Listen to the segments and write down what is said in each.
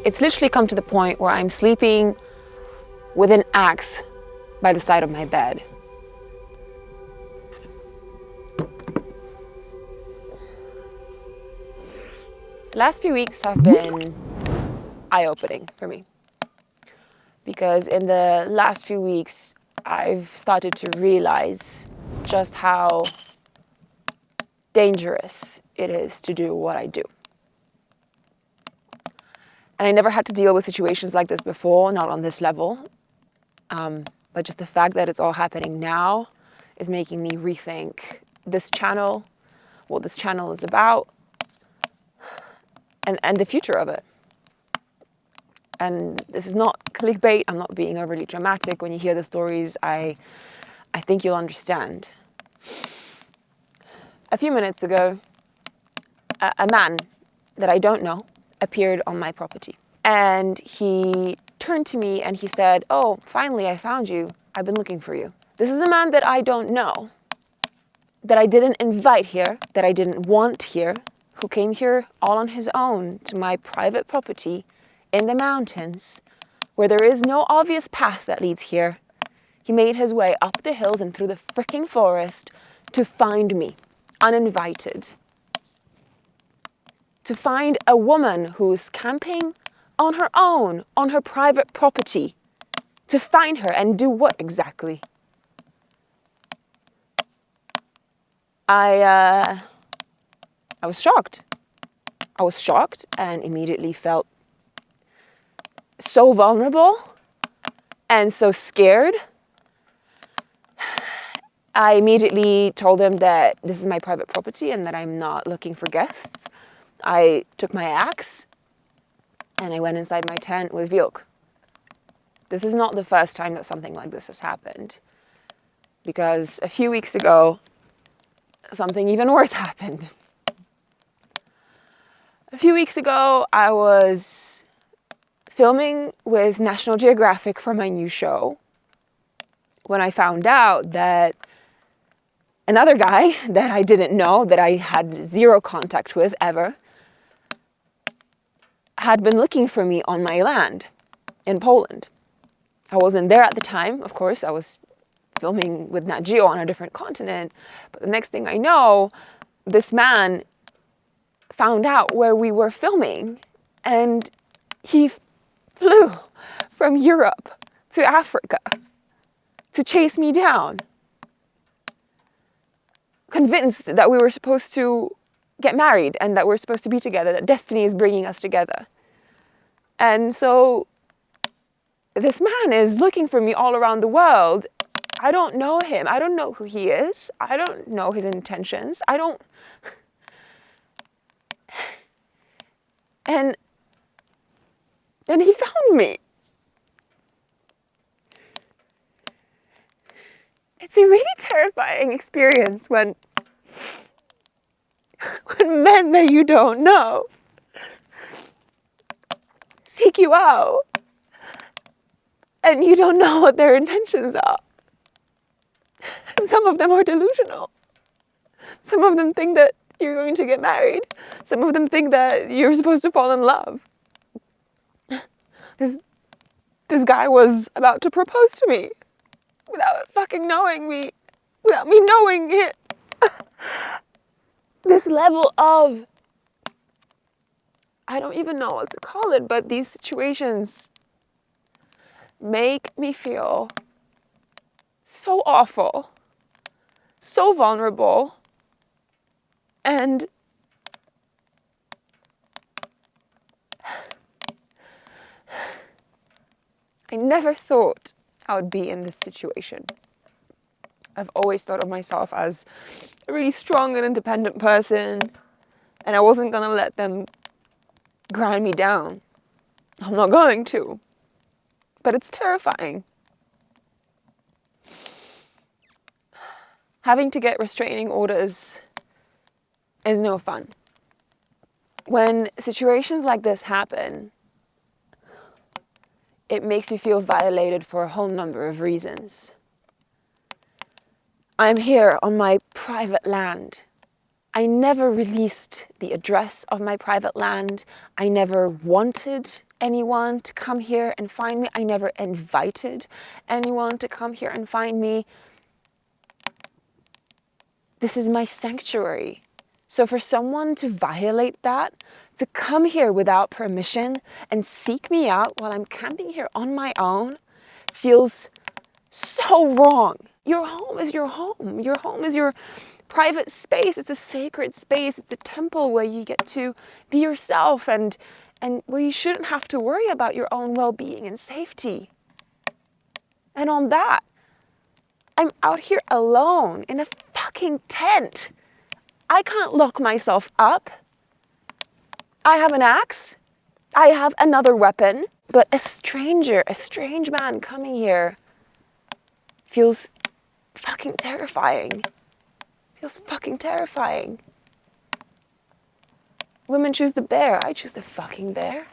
It's literally come to the point where I'm sleeping with an axe by the side of my bed. The last few weeks have been eye-opening for me, because in the last few weeks I've started to realize just how dangerous it is to do what I do. And I never had to deal with situations like this before, not on this level. But just the fact that it's all happening now is making me rethink this channel, what this channel is about, and the future of it. And this is not clickbait. I'm not being overly dramatic. When you hear the stories, I think you'll understand. A few minutes ago, a man that I don't know appeared on my property. And he turned to me and he said, "Oh, finally I found you. I've been looking for you." This is a man that I don't know, that I didn't invite here, that I didn't want here, who came here all on his own to my private property in the mountains, where there is no obvious path that leads here. He made his way up the hills and through the freaking forest to find me, uninvited. To find a woman who's camping on her own, on her private property. To find her and do what exactly? I was shocked. I was shocked and immediately felt so vulnerable and so scared. I immediately told him that this is my private property and that I'm not looking for guests. I took my axe and I went inside my tent with Wheelock. This is not the first time that something like this has happened, because a few weeks ago, something even worse happened. A few weeks ago, I was filming with National Geographic for my new show when I found out that another guy that I didn't know, that I had zero contact with ever, had been looking for me on my land in Poland. I wasn't there at the time, of course. I was filming with Nat Geo on a different continent. But the next thing I know, this man found out where we were filming, and he flew from Europe to Africa to chase me down, convinced that we were supposed to get married and that we're supposed to be together, that destiny is bringing us together. And so this man is looking for me all around the world. I don't know him. I don't know who he is. I don't know his intentions. And he found me. It's a really terrifying experience when men that you don't know seek you out and you don't know what their intentions are. And some of them are delusional. Some of them think that you're going to get married. Some of them think that you're supposed to fall in love. This guy was about to propose to me without fucking knowing me, without me knowing it. This level of, I don't even know what to call it, but these situations make me feel so awful, so vulnerable, and I never thought I would be in this situation. I've always thought of myself as a really strong and independent person, and I wasn't gonna let them grind me down. I'm not going to. But it's terrifying. Having to get restraining orders is no fun. When situations like this happen, it makes me feel violated for a whole number of reasons. I'm here on my private land. I never released the address of my private land. I never wanted anyone to come here and find me. I never invited anyone to come here and find me. This is my sanctuary. So for someone to violate that, to come here without permission and seek me out while I'm camping here on my own, feels so wrong. Your home is your home. Your home is your private space. It's a sacred space. It's a temple where you get to be yourself and where you shouldn't have to worry about your own well-being and safety. And on that, I'm out here alone in a fucking tent. I can't lock myself up. I have an axe. I have another weapon. But a strange man coming here feels fucking terrifying. Feels fucking terrifying. Women choose the bear. I choose the fucking bear.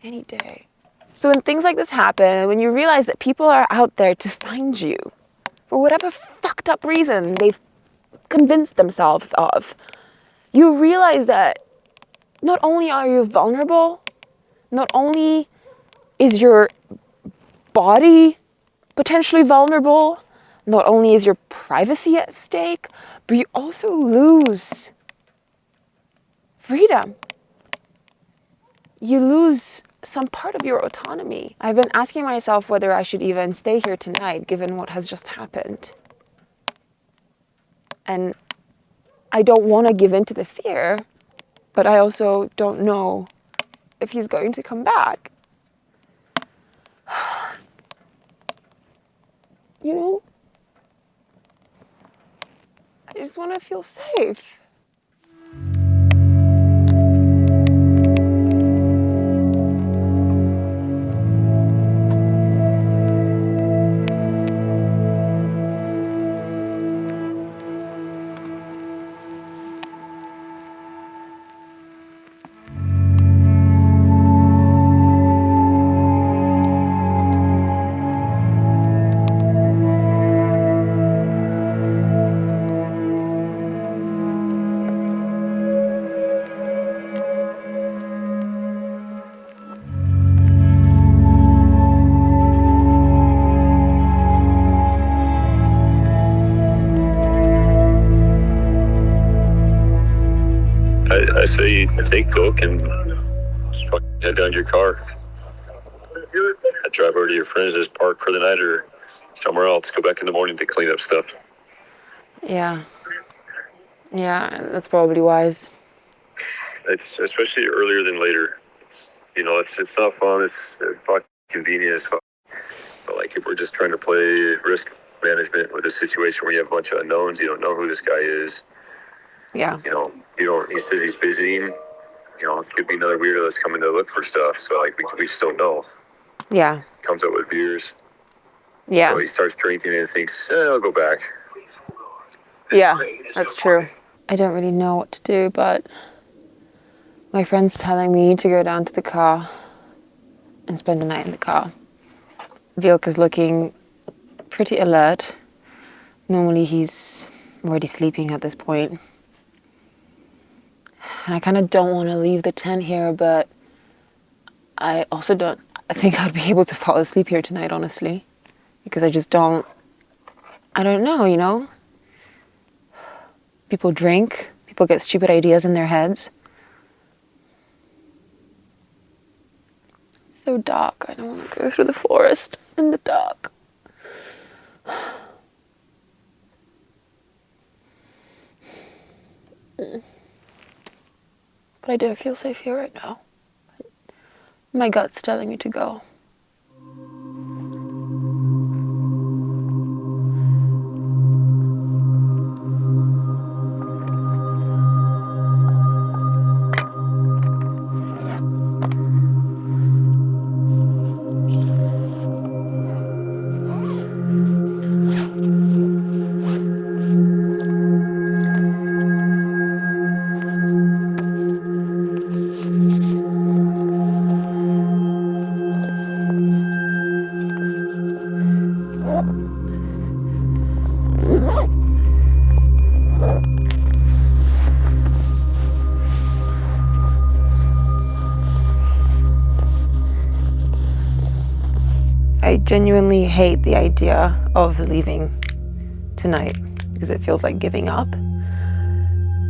Any day. So when things like this happen, when you realize that people are out there to find you, for whatever fucked up reason they've convinced themselves of, you realize that not only are you vulnerable, not only is your body potentially vulnerable, not only is your privacy at stake, but you also lose freedom. You lose some part of your autonomy. I've been asking myself whether I should even stay here tonight, given what has just happened. And I don't want to give in to the fear, but I also don't know if he's going to come back. You know? I just want to feel safe. I say take Coke and just fucking head down to your car. I drive over to your friends' just park for the night or somewhere else. Go back in the morning to clean up stuff. Yeah, that's probably wise. It's especially earlier than later. It's not fun. It's fucking convenient as fuck. But like if we're just trying to play risk management with a situation where you have a bunch of unknowns, you don't know who this guy is. Yeah. He says he's visiting. It could be another weirdo that's coming to look for stuff. So like we just don't know. Yeah. Comes up with beers. Yeah. So he starts drinking and thinks, I'll go back. Yeah, that's true. I don't really know what to do, but my friend's telling me to go down to the car and spend the night in the car. Wheelock is looking pretty alert. Normally he's already sleeping at this point. And I kind of don't want to leave the tent here, but I also don't think I'd be able to fall asleep here tonight, honestly. Because I don't know. People drink, people get stupid ideas in their heads. It's so dark, I don't want to go through the forest in the dark. But I don't feel safe here right now. My gut's telling me to go. genuinely hate the idea of leaving tonight because it feels like giving up,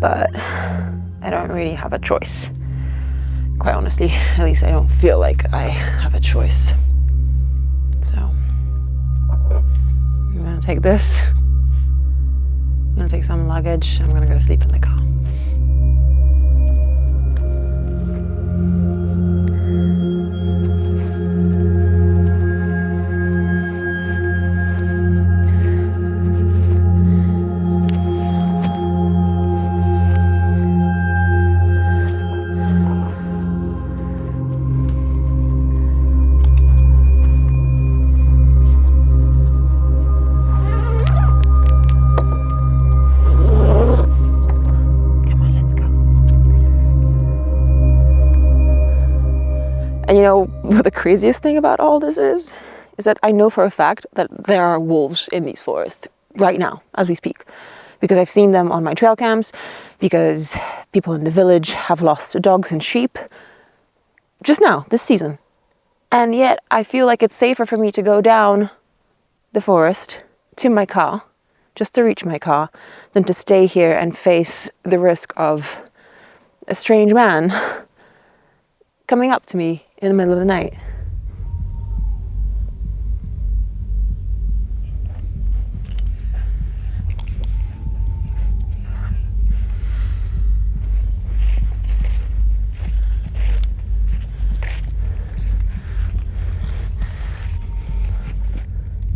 but I don't really have a choice. Quite honestly, at least I don't feel like I have a choice. So I'm gonna take this, I'm gonna take some luggage, I'm gonna go to sleep in the car. And you know what the craziest thing about all this is that I know for a fact that there are wolves in these forests right now as we speak, because I've seen them on my trail cams, because people in the village have lost dogs and sheep just now, this season. And yet I feel like it's safer for me to go down the forest to my car, just to reach my car, than to stay here and face the risk of a strange man coming up to me in the middle of the night.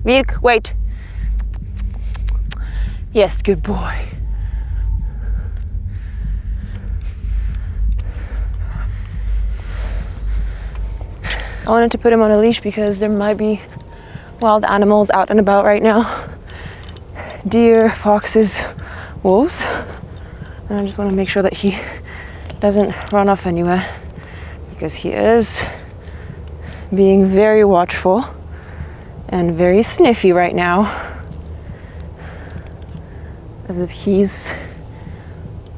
Mirk, wait. Yes, good boy. I wanted to put him on a leash because there might be wild animals out and about right now. Deer, foxes, wolves. And I just want to make sure that he doesn't run off anywhere, because he is being very watchful and very sniffy right now, as if he's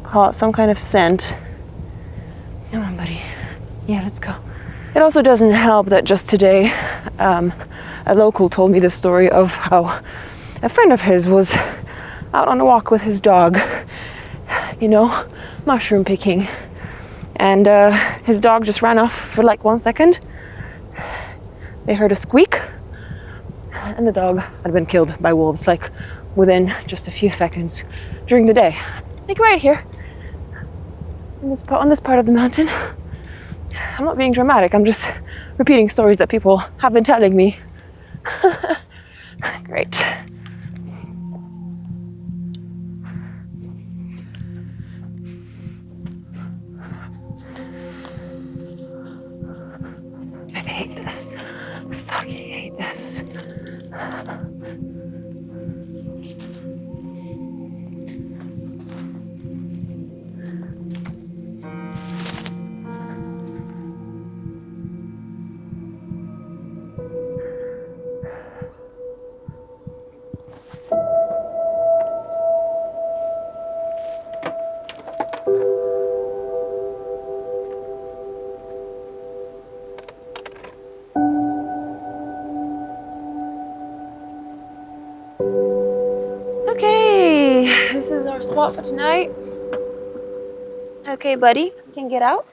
caught some kind of scent. Come on, buddy. Yeah, let's go. It also doesn't help that just today, a local told me the story of how a friend of his was out on a walk with his dog, you know, mushroom picking. And his dog just ran off for like 1 second. They heard a squeak, and the dog had been killed by wolves, like within just a few seconds during the day. Like right here, on this part of the mountain. I'm not being dramatic, I'm just repeating stories that people have been telling me. Great. I hate this. I fucking hate this. Okay, this is our spot for tonight. Okay, buddy, you can get out.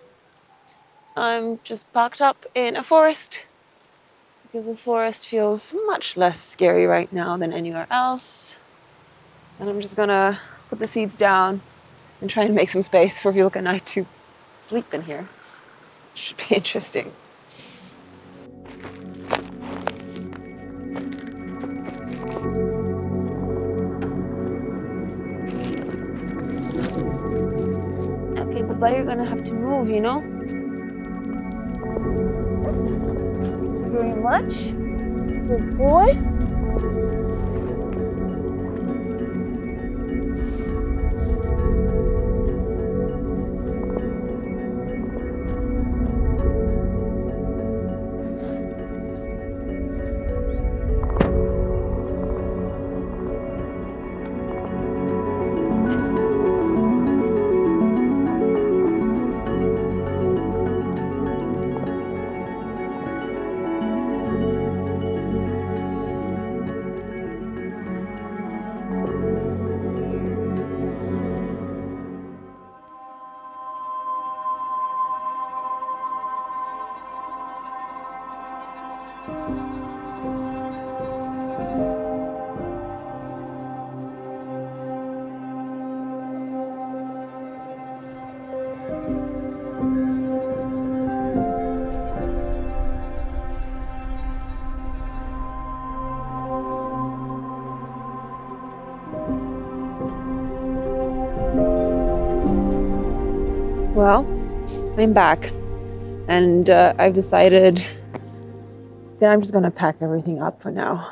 I'm just parked up in a forest because the forest feels much less scary right now than anywhere else. And I'm just gonna put the seeds down and try and make some space for Wheelock and I to sleep in here. Should be interesting. Okay, but you're gonna have to move, you know? Thank you very much. Good boy. Well, I'm back, and I've decided that I'm just gonna pack everything up for now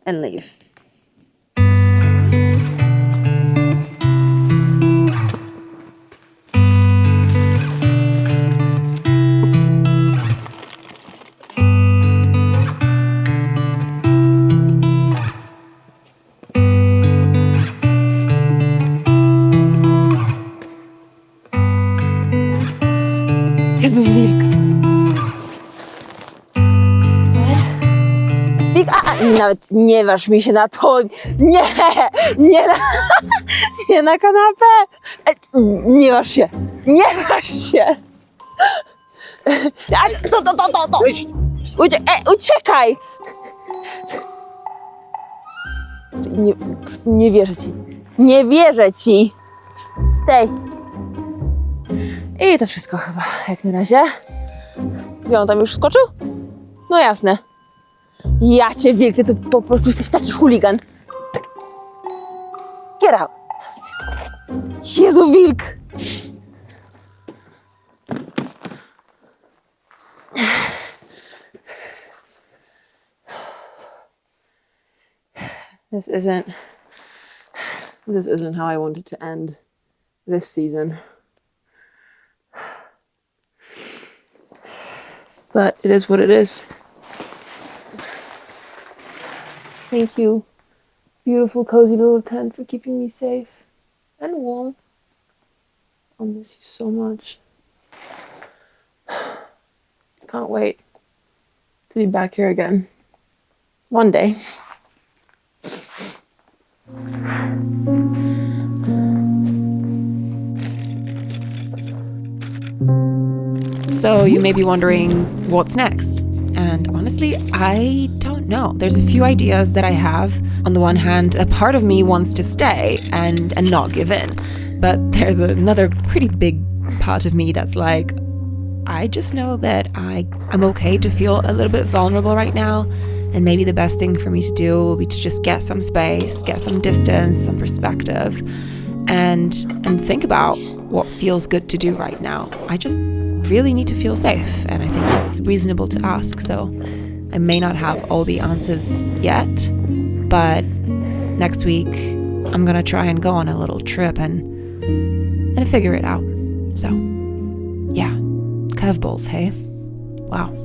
and leave. Jezu, wilk. Super. Wilk, nawet nie waż mi się na to. Nie, nie na, nie na kanapę. Nie waż się, nie waż się. To. Uciekaj. Nie, po prostu nie wierzę ci. Nie wierzę ci. Stay. I to wszystko chyba, jak na razie. Gdzie on tam już skoczył? No jasne. Ja cię, wilk, ty to po prostu jesteś taki chuligan. Get out. Jezu, wilk. This isn't how I wanted to end this season. But it is what it is. Thank you, beautiful, cozy little tent, for keeping me safe and warm. I'll miss you so much. Can't wait to be back here again. One day. So you may be wondering, what's next? And honestly, I don't know. There's a few ideas that I have. On the one hand, a part of me wants to stay and not give in. But there's another pretty big part of me that's like, I just know that I'm okay to feel a little bit vulnerable right now. And maybe the best thing for me to do will be to just get some space, get some distance, some perspective, and think about what feels good to do right now. I just really need to feel safe, and I think that's reasonable to ask. So I may not have all the answers yet, but next week I'm gonna try and go on a little trip and figure it out. So yeah, curveballs, hey? Wow.